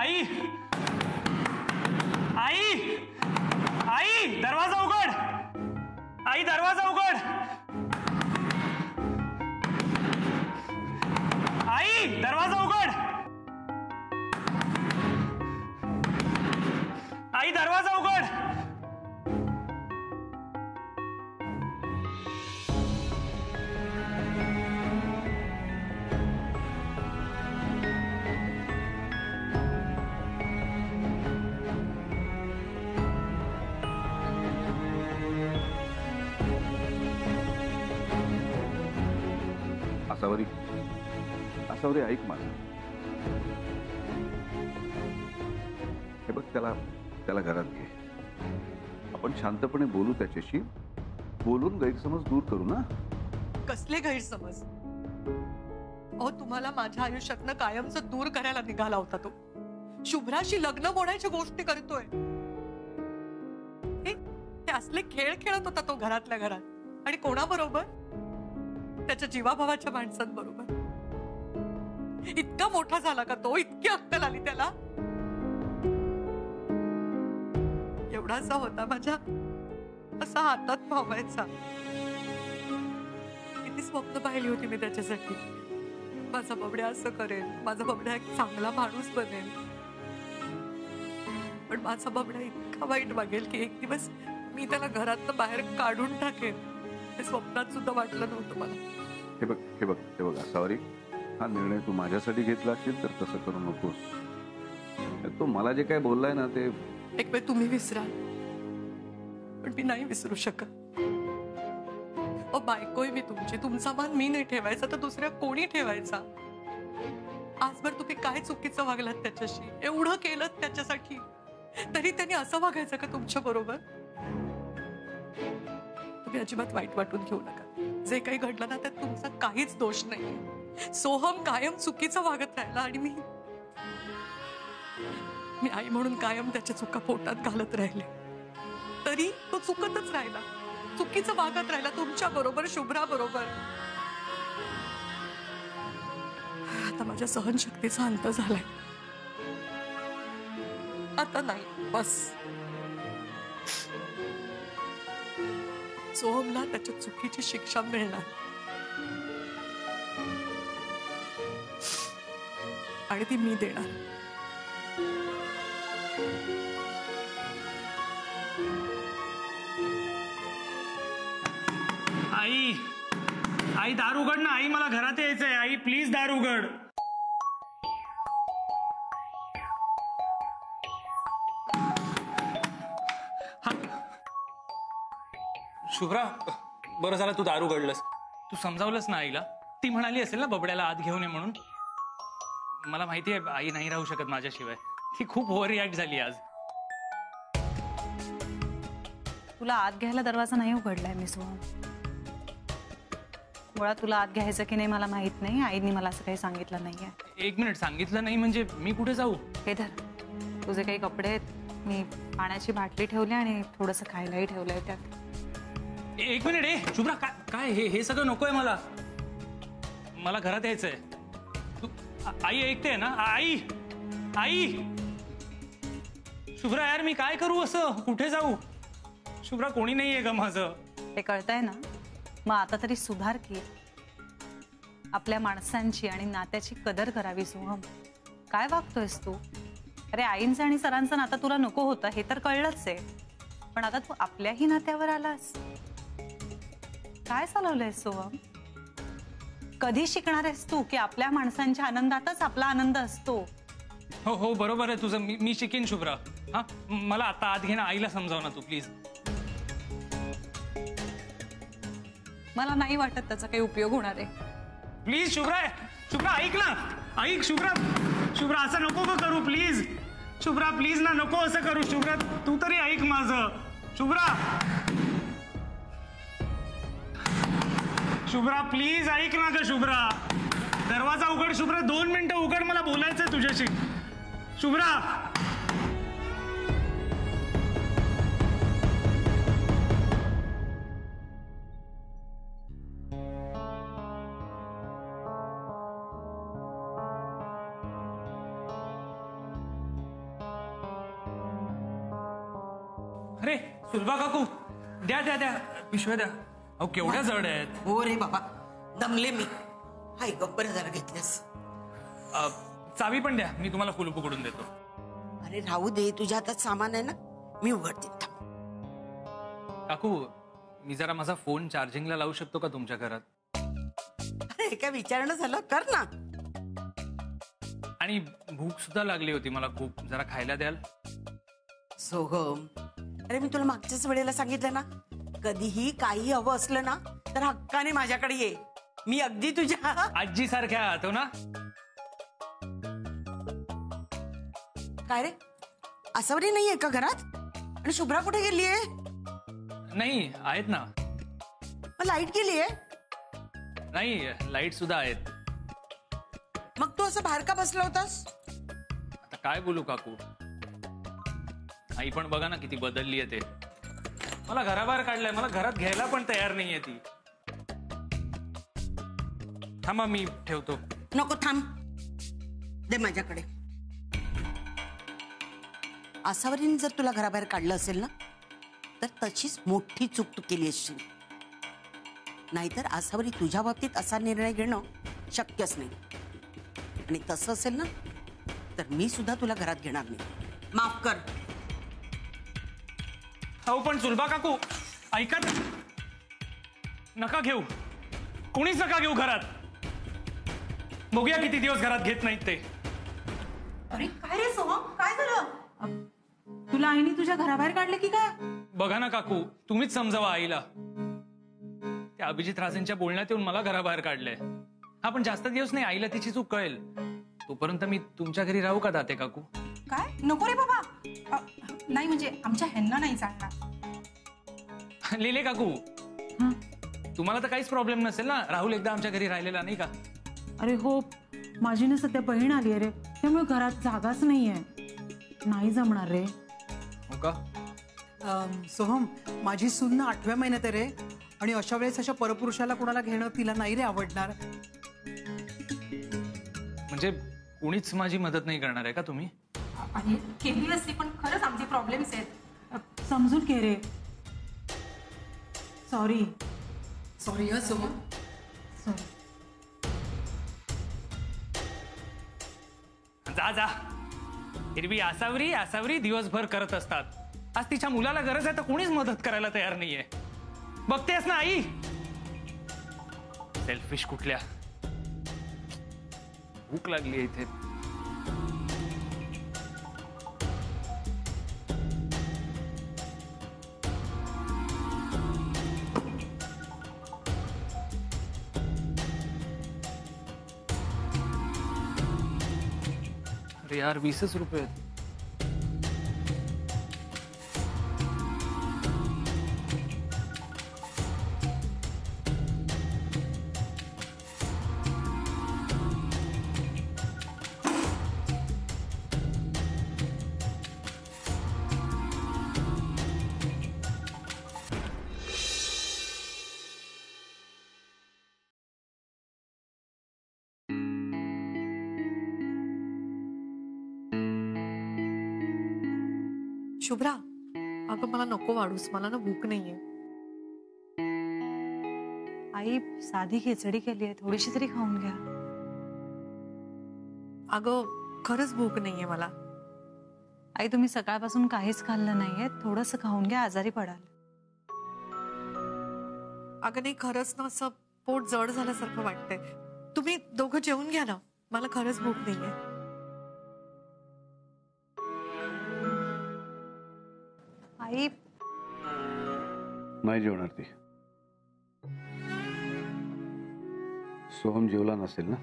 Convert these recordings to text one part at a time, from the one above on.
आई आई आई दरवाजा उघड. आई दरवाजा उघड. आई दरवाजा उघड. आई दरवाजा उघड. आसावरी आसावरी ऐक माझं. हे बघ, त्याला घरात घे. आपण शांतपणे बोलू त्याच्याशी. बोलून गैरसमज दूर करू ना. कसले गैरसमज? अहो, तुम्हाला माझ्या आयुष्यातनं कायमचं दूर करायला निघाला होता तो. शुभ्राशी लग्न मोडायच्या गोष्टी करतोय. हे असले खेळ खेळत होता तो घरातल्या घरात. आणि कोणाबरोबर? त्याच्या जीवाभावाच्या माणसांबरोबर. इतका मोठा झाला का तो? इतकी अक्कल आली त्याला? एवढासा होता माझ्या, असा हातात मावायचा. किती स्वप्न पाहिली होती मी त्याच्यासाठी. माझा बबड्या असं करेल, माझा बबड्या एक चांगला माणूस बनेल. पण माझा बबड्या इतका वाईट वागेल की एक दिवस मी त्याला घरातनं बाहेर काढून टाकेन. हे स्वप्नात सुद्धा वाटलं नव्हतं मला. हे बघ आसावरी, हा निर्णय तू माझ्यासाठी घेतला असेल तर तसं करू नकोस. तो मला जे काय बोललाय ना ते एक वेळ तुम्ही विसराल, पण मी नाही विसरू शकत. बायकोय मी तुमची. तुमचा मान मी नाही ठेवायचा तर दुसऱ्या कोणी ठेवायचा? आजभर तुम्ही काय चुकीचं वागलात त्याच्याशी, एवढं केलं त्याच्यासाठी, तरी त्यांनी असं वागायचं का तुमच्या बरोबर? तुम्ही अजिबात वाईट वाटून घेऊ नका. जे काही घडलं ना त्यात तुमचा काहीच दोष नाही. सोहम कायम चुकीचं वागत राहिला आणि मी आई म्हणून कायम त्याच्या चुका पोटात घालत राहिले. तरी तो चुकतच राहिला, चुकीचं वागत राहिला तुमच्या बरोबर, शुभ्रा बरोबर. आता माझ्या सहनशक्तीचा अंत झालाय. आता नाही, बस. सोहमला त्याच्या चुकीची शिक्षा मिळणार आणि ती मी देणार. आई आई दार उघड ना. आई मला घरात यायचंय. आई प्लीज दार उघड. शुभ्रा, बरं झालं तू दारू उघडलंस. तू समजावलंस ना आईला? ती म्हणाली असेल ना बबड्याला आत घेऊन ये म्हणून. मला माहिती आहे आई नाही राहू शकत माझ्याशिवाय. ती खूप ओव्हर रिॲक्ट झाली आज. तुला आत घ्यायला दरवाजा नाही उघडलाय मी सोहम. मुळात तुला आत घ्यायचं की नाही मला माहित नाही. आईनी मला असं काही सांगितलं नाहीये. एक मिनिट, सांगितलं नाही म्हणजे मी कुठे जाऊ? हे धर, तुझे काही कपडे आहेत. मी पाण्याची बाटली ठेवली आणि थोडंसं खायलाही ठेवलंय त्यात. एक मिनिट. शुभ्रा, काय हे सगळं नकोय मला. मला घरात यायचंय. तू आई ऐकते ना? आई आई शुभ्रा, यार मी काय करू? असं कुठे जाऊ? शुभ्रा, कोणी नाहीये का माझं? ते कळतंय ना? मग आता तरी सुधार की. आपल्या माणसांची आणि नात्याची कदर करावी सोहम. काय वागतोयस तू? अरे आईंचं आणि सरांचं नातं तुला नको होतं हे तर कळलंच आहे. पण आता तू आपल्याही नात्यावर आलास. काय चालवलंयस सोहम? कधी शिकणार आहेस तू की आपल्या माणसांच्या आनंदातच आपला आनंद असतो? हो हो, बरोबर आहे तुझं. मी शिकेन शुभ्रा. हा, मला आता आत घेणं. आईला समजाव ना तू प्लीज. मला नाही वाटत त्याचा काही उपयोग होणार आहे. प्लीज शुभ्रा, शुभ्रा ऐक ना. ऐक शुभ्रा, शुभ्रा असं नको का करू प्लीज. शुभ्रा प्लीज ना, नको असं करू. शुभ्रा तू तरी ऐक माझं. शुभ्रा, शुभ्रा प्लीज ऐक ना ग. शुभ्रा दरवाजा उघड. शुभ्रा 2 मिनिटं उघड, मला बोलायचंय तुझ्याशी. शुभ्रा अरे सुलभा काकू, द्या द्या द्या, पिशव्या द्या. अहो केवढ्या जड आहेत. हो रे बाबा, दमले मी. हाय गप्पर जरा घेतल्यास. चावी पण द्या, मी तुम्हाला कुलूप उघडून देतो. अरे राहू दे, तुझ्या हातात सामान आहे ना, मी उघडते. थांब. काकू, मी जरा माझा फोन चार्जिंगला लावू शकतो का तुमच्या घरात? अरे हे काय विचारणं झालं, कर ना. आणि भूक सुद्धा लागली होती मला खूप, जरा खायला द्याल? सोहम, अरे मी तुला मागच्याच वेळेला सांगितलं ना, कधीही काही हवं असलं ना तर हक्काने माझ्याकडे ये. मी अगदी तुझ्या आजी सारख्या आहात हो ना? काय रे, आसावरी नाहीये का घरात? आणि शुभ्रा कुठे गेलीये? नाही, आहेत ना. लाईट गेलीये? नाही, लाईट सुद्धा आहेत. मग तू असं बाहेर का बसला होतास? आता काय बोलू काकू, आई पण बघा ना किती बदलली आहे ते. मला घराबाहेर काढलंय, मला घरात घ्यायला पण तयार नाहीये ती. थांबा, मी ठेवतो. नको, थांब, दे माझ्याकडे. आसावरीने जर तुला घराबाहेर काढलं असेल ना तर तशीच मोठी चूक तू केली असशील. नाहीतर आसावरी तुझ्या बाबतीत असा निर्णय घेणं शक्यच नाही. आणि तसं असेल ना तर मी सुद्धा तुला घरात घेणार नाही. माफ कर. अहो पण सुलभा काकू, ऐका ना. नका घेऊ, कोणीच नका घेऊ घरात. बघूया किती दिवस घरात घेत नाहीत ते. अरे काय रे सोहम, काय झालं? तुला आईने तुझ्या घराबाहेर काढले की काय? बघा ना काकू, तुम्हीच समजावा आईला. त्या अभिजित राजेंच्या बोलण्यात येऊन मला घराबाहेर काढलंय. हा पण जास्त दिवस नाही, आईला तिची चूक कळेल तोपर्यंत मी तुमच्या घरी राहू का दाते काकू? काय नको रे बाबा. नाही म्हणजे आमच्या ह्यांना नाही चालणार. लिहिले काकू, तुम्हाला तर काहीच प्रॉब्लेम नसेल ना? राहुल एकदा आमच्या घरी राहिलेला नाही का? अरे हो, माझी ना सध्या बहीण आली रे, त्यामुळे घरात जागाच नाहीये. नाही जमणार रे. हो का? सोहम, माझी सून ना 8व्या महिन्यात आहे रे, आणि अशा वेळेस अशा परपुरुषाला कोणाला घेणं तिला नाही रे आवडणार. म्हणजे कुणीच माझी मदत नाही करणार आहे का तुम्ही? आणि केली असती पण खरंच आमचे प्रॉब्लेम्स आहेत. समजून घे रे. सॉरी. सॉरी सोहम. सॉरी. जा जा, हिरवी आसावरी आसावरी दिवसभर करत असतात. आज तिच्या मुलाला गरज आहे तर कोणीच मदत करायला तयार नाहीये. बघतेस ना आई, सेल्फिश कुठल्या. भूक लागली इथे. अरे यार, 20च रुपये आहेत. शुभ्रा, अगं मला नको वाढूस, मला ना भूक नाहीये. आई साधी खिचडी केली आहे, थोडीशी तरी खाऊन घ्या. अगं खरंच भूक नाहीये मला. आई तुम्ही सकाळपासून काहीच खाल्लं नाहीये, थोडंसं खाऊन घ्या, आजारी पडाल. अगं नाही, खरंच ना असं पोट जड झाल्यासारखं वाटतंय. तुम्ही दोघं जेवून घ्या ना, मला खरंच भूक नाहीये. आई नाही जेवणार ती. सोहम जेवला नसेल ना?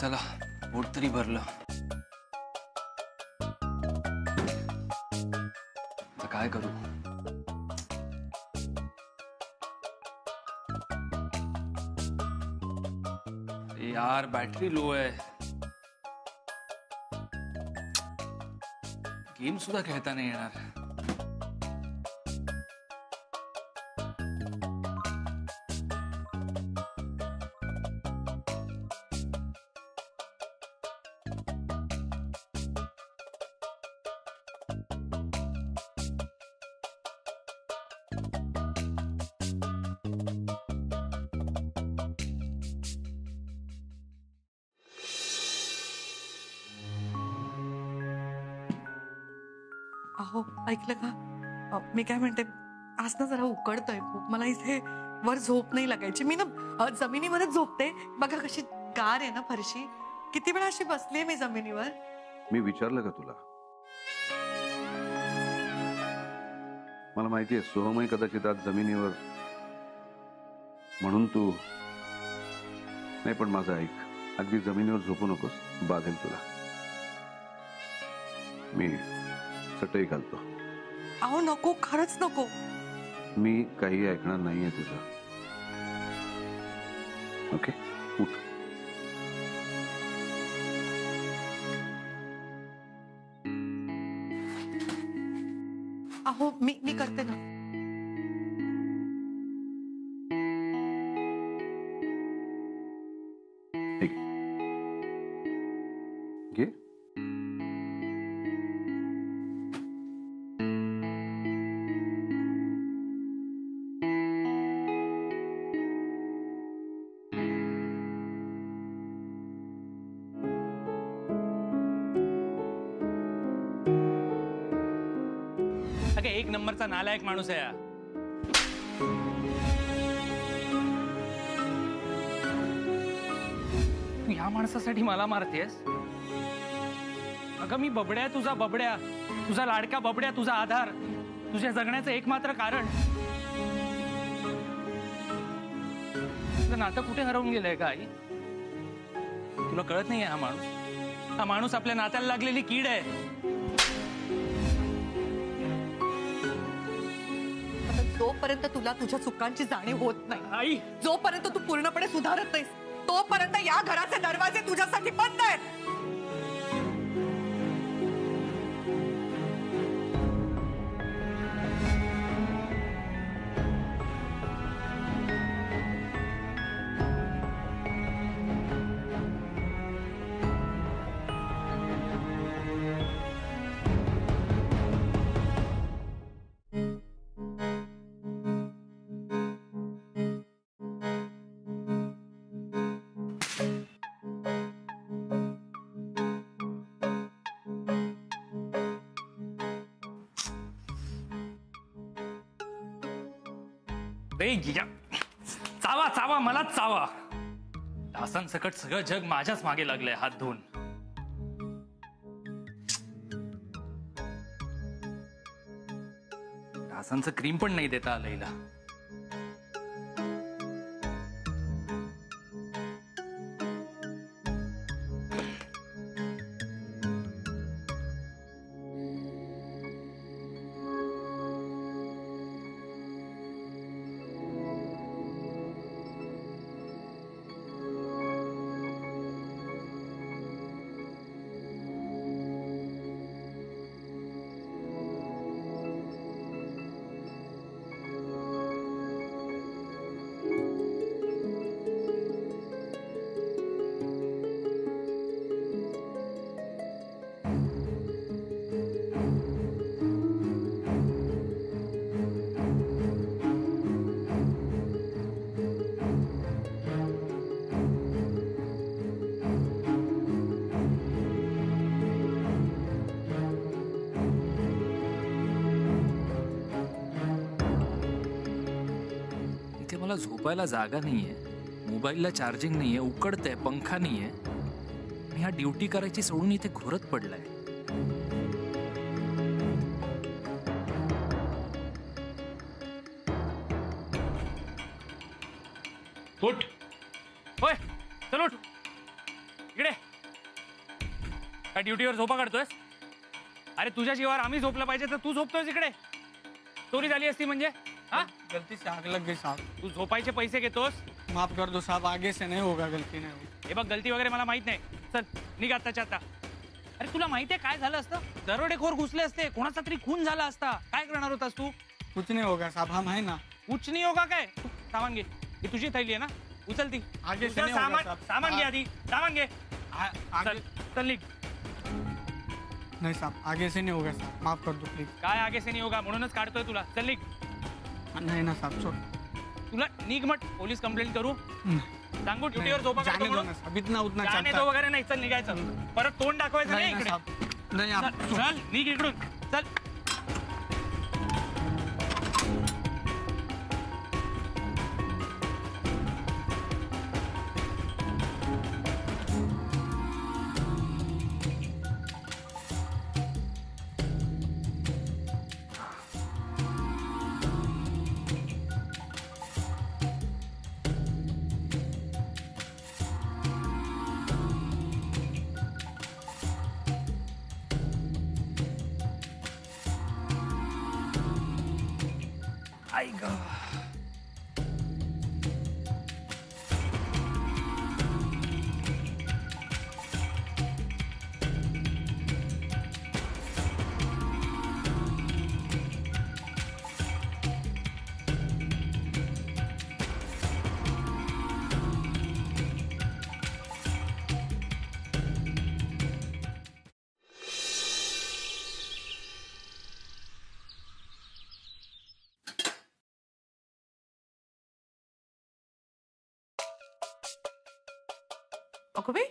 चला पोट तरी भरलं. आता काय करू? अरे यार बॅटरी लो आहे. गेम सुद्धा खेळता नाही येणार. अहो ऐकलं का? मी काय म्हणते, आज ना जरा उकडतंय खूप. मला इथे वर झोप नाही लागायची. मी ना जमिनीवरच झोपते. बघा कशी गार आहे ना फरशी. किती वेळा अशी बसलीये मी जमिनीवर. मी विचारलं का तुला? मला माहिती आहे सोहमही कदाचित आज जमिनीवर, म्हणून तू नाही. पण माझं ऐक, अगदी जमिनीवर झोपू नकोस, बाधेल तुला. मी चटई घालतो. अहो नको, खरंच नको. मी काही ऐकणार नाहीये तुझं. ओके उठ. अहो मी करते ना. ठीक घे. अगं एक नंबरचा नालायक माणूस आहे हा. तू ह्या माणसासाठी मला मारतेस? अगं मी बबड्या, तुझा बबड्या, तुझा लाडका बबड्या, तुझा आधार, तुझ्या जगण्याचं एकमात्र कारण. तुझं नातं कुठे हरवून गेलंय का आई? तुला कळत नाहीये हा माणूस? हा माणूस आपल्या नात्याला लागलेली कीड आहे. जोपर्यंत तुला तुझ्या चुकांची जाणीव होत नाही आई, जोपर्यंत तू पूर्णपणे सुधारत नाहीस, तोपर्यंत या घराचे दरवाजे तुझ्यासाठी बंद आहेत. चावा चावा, मलाच चावा. तासांसकट सगळं जग माझ्याच मागे लागलंय हात धुवून. तासांचं क्रीम पण नाही देता आलं हिला. मला झोपायला जागा नाहीये, मोबाईलला चार्जिंग नाहीये, उकडतंय, पंखा नाहीये. मी हा ड्युटी करायची सोडून इथे घोरत पडलाय. उठ, ओय चल उठ इकडे. काय ड्युटीवर झोपा काढतोयस? अरे तुझ्या जीवावर आम्ही झोपलं पाहिजे तर तू झोपतोयस इकडे. चोरी झाली असती म्हणजे हा? गलती से आग लग गई साहब. तू झोपायचे पैसे घेतोस. माफ कर दो साहब, आगे से नहीं होगा, गलती नहीं होगी. हे बघ गलती वगैरे मला माहित नाही. चल निघ आत्ताच्या आता. अरे तुला माहितीये काय झालं असतं? दरोडेखोर घुसले असते, कोणाचा तरी खून झाला असता. काय करणार होतास तू? कुछ नहीं होगा साहब, हम है ना. कुछ नहीं होगा काय? सामान घे. ही तुझी थैली आहे ना, उचल ती. आगे से तुझं नहीं होगा सामान साहब. सामान घे आधी. सामान घे. आगे चल चल निघ. नहीं साहब, आगे से नहीं होगा साहब, माफ कर दो प्लीज. काय आगे से नाही होगा म्हणूनच काढतोय तुला. चल निघ. नहीं ना साहब, छोड़. तुला निघ मट. पोलीस कंप्लेंट करू. सांगू ड्युटीवर झोपा काढतो जाने दो म्हणून. ना साहब, इतना उतना जाने चलता तो है. वगैरे नाही. चल निघायचं. परत तोंड दाखवायचं नाही नहीं ना इकडे. साहब, नहीं आप चल चल, निघ इकडून. चल. आई ग. अगं बाई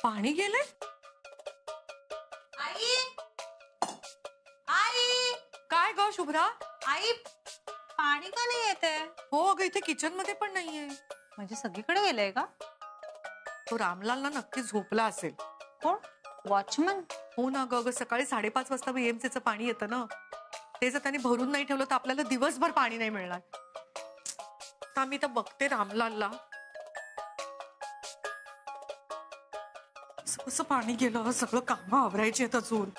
पाणी गेलंय. आई आई काय ग शुभ्रा? आई पाणी का नाही येते? हो अगं इथे किचन मध्ये पण नाहीये. म्हणजे सगळीकडे गेलंय का? तो रामलाल ना नक्की झोपला असेल. कोण? वॉचमन? हो ना ग. सकाळी 5:30 वाजता BMCचं पाणी येतं ना, ते जर त्यांनी भरून नाही ठेवलं तर आपल्याला दिवसभर पाणी नाही मिळणार. आता मी तर बघते रामलालला. कसं पाणी गेलं? सगळं कामं आवरायची आहेत अजून.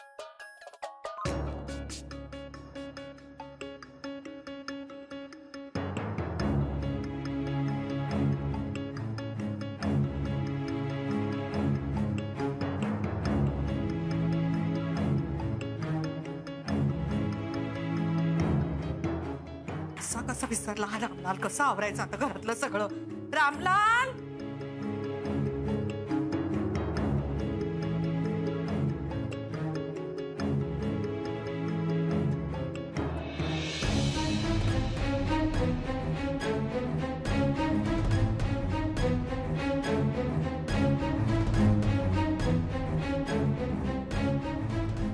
कसा विसरला हा रामलाल? कसं आवरायचं आता घरातलं सगळं? रामलाल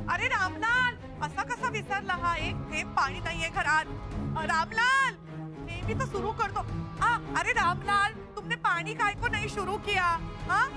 अरे रामलाल असा कसा विसरला हा? एक थेंब पाणी नाहीये घरात. रामलाल नेहमी तो शुरू करतो. अरे रामलाल तुमने पानी काय को नहीं शुरू किया? हाँ